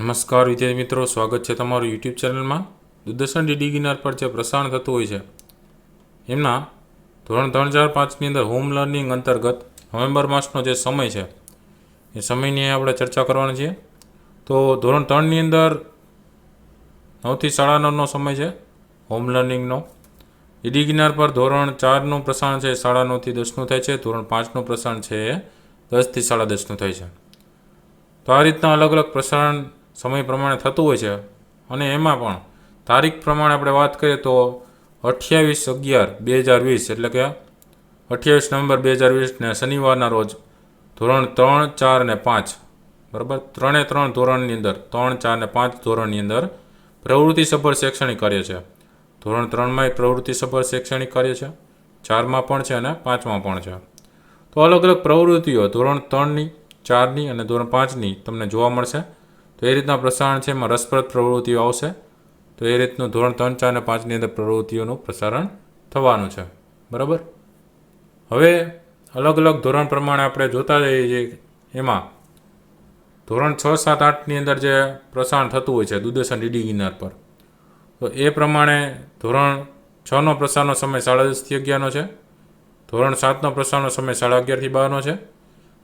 નમસ્કાર વિદ્યાર્થી મિત્રો, સ્વાગત છે તમારું યુટ્યુબ ચેનલમાં. દૂરદર્શન ડીડી ગિરનાર પર જે પ્રસારણ થતું હોય છે એમના ધોરણ 3, 4, 5ની અંદર હોમ લર્નિંગ અંતર્ગત નવેમ્બર માસનો જે સમય છે એ સમયની આપણે ચર્ચા કરવાની છે. તો ધોરણ 3ની અંદર 9 થી 9:30નો સમય છે હોમ લર્નિંગનો. ડીડી ગિરનાર પર ધોરણ 4નું પ્રસારણ છે 9:30 થી 10નું થાય છે. ધોરણ 5નું પ્રસારણ છે એ 10 થી 10:30નું થાય છે. તો આ રીતના અલગ અલગ પ્રસારણ સમય પ્રમાણે થતું હોય છે. અને એમાં પણ તારીખ પ્રમાણે આપણે વાત કરીએ તો 28/11/2020 એટલે કે 28 નવેમ્બર 2020ને શનિવારના રોજ ધોરણ 3, 4 અને 5 બરાબર 3 ધોરણની અંદર 3, 4 અને 5 ધોરણની અંદર પ્રવૃત્તિસભર શૈક્ષણિક કાર્ય છે. ધોરણ 3માં પ્રવૃત્તિસભર શૈક્ષણિક કાર્ય છે, 4માં પણ છે અને 5માં પણ છે. તો અલગ અલગ પ્રવૃત્તિઓ ધોરણ 3ની, 4ની અને ધોરણ 5ની તમને જોવા મળશે. તો એ રીતના પ્રસારણ છે, એમાં રસપ્રદ પ્રવૃત્તિઓ આવશે. તો એ રીતનું ધોરણ 3, 4 અને 5ની અંદર પ્રવૃત્તિઓનું પ્રસારણ થવાનું છે. બરાબર. હવે અલગ અલગ ધોરણ પ્રમાણે આપણે જોતા જઈએ છીએ. એમાં ધોરણ 6, 7, 8ની અંદર જે પ્રસારણ થતું હોય છે દૂરદર્શન ડીડી ગિરનાર પર, તો એ પ્રમાણે ધોરણ 6નો પ્રસારનો સમય 10:30 થી 11નો છે. ધોરણ 7નો પ્રસારનો સમય 11:30 થી 12નો છે.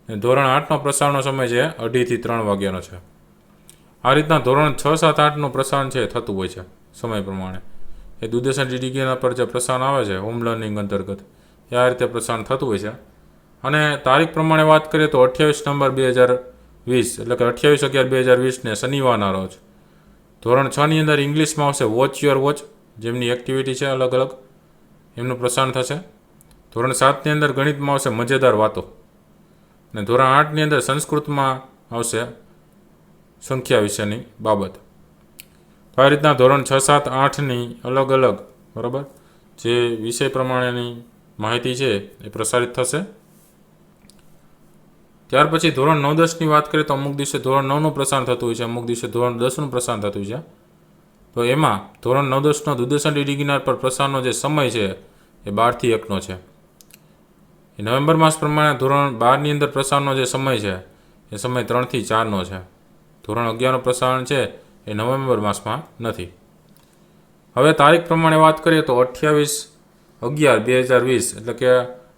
અને ધોરણ 8નો પ્રસારનો સમય છે 2:30 થી 3 વાગ્યાનો છે. આ રીતના ધોરણ 6, 7, 8નું પ્રસારણ છે થતું હોય છે સમય પ્રમાણે. એ દૂરદર્શન ડીડી ગિરનાર પર જે પ્રસારણ આવે છે હોમ લર્નિંગ અંતર્ગત એ આ રીતે પ્રસારણ થતું હોય છે. અને તારીખ પ્રમાણે વાત કરીએ તો 28 નવેમ્બર 2020 એટલે કે 28/11/2020ને શનિવારના રોજ ધોરણ 6ની અંદર ઇંગ્લિશમાં આવશે વોચ યોર વોચ, જેમની એક્ટિવિટી છે અલગ અલગ એમનું પ્રસારણ થશે. ધોરણ 7ની અંદર ગણિતમાં આવશે મજેદાર વાતો. અને ધોરણ 8ની અંદર સંસ્કૃતમાં આવશે સંખ્યા વિશેની બાબત. તો આ રીતના ધોરણ 6, 7, 8ની અલગ અલગ બરાબર જે વિષય પ્રમાણેની માહિતી છે એ પ્રસારિત થશે. ત્યાર પછી ધોરણ 9, 10ની વાત કરીએ તો અમુક દિવસે ધોરણ 9નું પ્રસારણ થતું હોય છે, અમુક દિવસે ધોરણ 10નું પ્રસારણ થતું હોય છે. તો એમાં ધોરણ 9, 10નો દૂરદર્શન ડીડી ગિરનાર પર પ્રસારનો જે સમય છે એ 12 થી 1નો છે. એ નવેમ્બર માસ પ્રમાણે ધોરણ 12ની અંદર પ્રસારનો જે સમય છે એ સમય 3 થી 4નો છે. ધોરણ 11નું પ્રસારણ છે એ નવેમ્બર માસમાં નથી. હવે તારીખ પ્રમાણે વાત કરીએ તો 28/11/2020 એટલે કે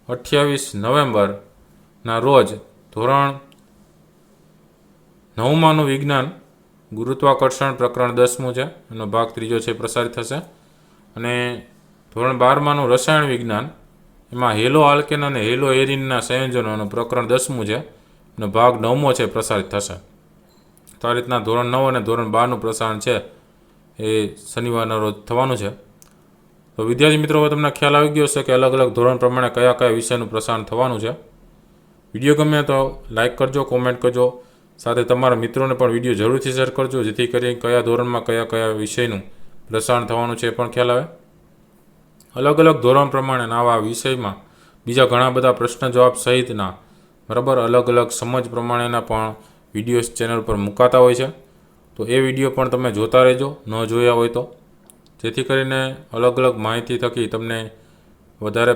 28 નવેમ્બરના રોજ ધોરણ 9માનું વિજ્ઞાન ગુરુત્વાકર્ષણ પ્રકરણ 10મું છે, એનો ભાગ 3જો છે પ્રસારિત થશે. અને ધોરણ 12માનું રસાયણ વિજ્ઞાન, એમાં હેલો આલ્કેન અને હેલો એરિનના સંયોજનોનું પ્રકરણ 10મું છે, એનો ભાગ 9મો છે પ્રસારિત થશે. તો આ રીતના ધોરણ 9 અને ધોરણ 12નું પ્રસારણ છે એ શનિવારના રોજ થવાનું છે. તો વિદ્યાર્થી મિત્રો, હવે તમને ખ્યાલ આવી ગયો હશે કે અલગ અલગ ધોરણ પ્રમાણે કયા કયા વિષયનું પ્રસારણ થવાનું છે. વિડીયો ગમે તો લાઇક કરજો, કોમેન્ટ કરજો, સાથે તમારા મિત્રોને પણ વિડીયો જરૂરથી શેર કરજો, જેથી કરીને કયા ધોરણમાં કયા કયા વિષયનું પ્રસારણ થવાનું છે એ પણ ખ્યાલ આવે. અલગ અલગ ધોરણ પ્રમાણે આવા વિષયમાં બીજા ઘણા બધા પ્રશ્ન જવાબ સહિતના બરાબર અલગ અલગ સમજ પ્રમાણેના પણ વિડીયોઝ ચેનલ પર મુકાતા હોય છે. તો એ વિડીયો પણ તમે જોતા રહેજો ન જોયા હોય તો, જેથી કરીને અલગ અલગ માહિતી થકી તમને વધારે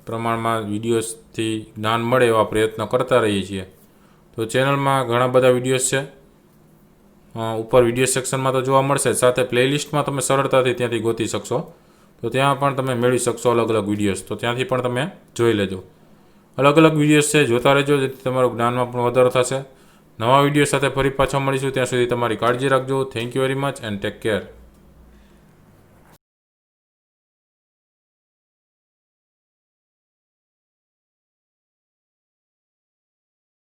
પ્રમાણમાં વિડીયોઝથી જ્ઞાન મળે એવા પ્રયત્નો કરતા રહીએ છીએ. તો ચેનલમાં ઘણા બધા વિડીયોઝ છે, ઉપર વિડીયો સેક્શનમાં તો જોવા મળશે, સાથે પ્લેલિસ્ટમાં તમે સરળતાથી ત્યાંથી ગોતી શકશો. તો ત્યાં પણ તમે મેળવી શકશો અલગ અલગ વિડીયોઝ, તો ત્યાંથી પણ તમે જોઈ લેજો. અલગ અલગ વિડીયોઝ છે, જોતા રહેજો, જેથી તમારું જ્ઞાનમાં પણ વધારો થશે. નવા વિડીયો સાથે ફરી પાછા મળીશું. ત્યાં સુધી તમારી કાળજી રાખજો. Thank you very much and take care.